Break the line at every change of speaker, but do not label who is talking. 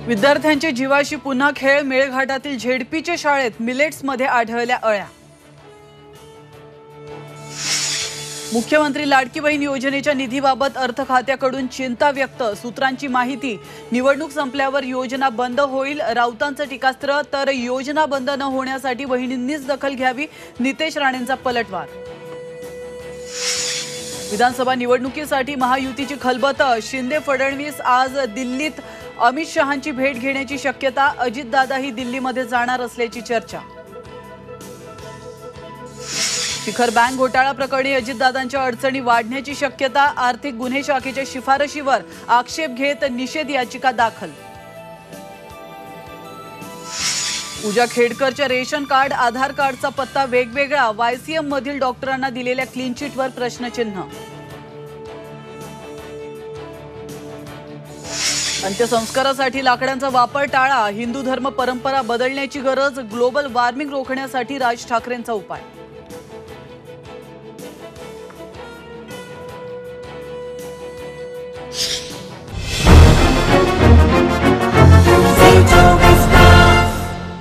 विद्यार्थ्यांच्या जीवाशी पुन्हा खेळ। मेळघाटातील झेडपीच्या शाळेत मिलेट्समध्ये आढळल्या अळ्या। मुख्यमंत्री लाडकी बहीण योजनेच्या निधीबाबत अर्थ खात्याकडून चिंता व्यक्त। सूत्रांची माहिती, निवडणूक संपल्यावर योजना बंद होईल। राऊतांचं टीकास्त्र, तर योजना बंद न होण्यासाठी बहिणींनीच दखल घ्यावी। नितेश राणेंचा पलटवार। विधानसभा निवडणुकीसाठी महायुतीची खलबत। शिंदे फडणवीस आज दिल्लीत अमित शहांची भेट घेण्याची शक्यता। अजितदादाही दिल्लीमध्ये जाणार असल्याची चर्चा। शिखर बँक घोटाळा प्रकरणी अजितदादांच्या अडचणी वाढण्याची शक्यता। आर्थिक गुन्हे शाखेच्या शिफारशीवर आक्षेप घेत निषेध याचिका दाखल। पूजा खेडकरच्या रेशन कार्ड आधार कार्डचा पत्ता वेगवेगळा। वायसीएम मधील डॉक्टरांना दिलेल्या क्लीन चिटवर प्रश्नचिन्ह। अंत्यसंस्कारासाठी लाकडांचा वापर टाळा। हिंदू धर्म परंपरा बदलण्याची गरज। ग्लोबल वॉर्मिंग रोखण्यासाठी राज ठाकरेंचा उपाय।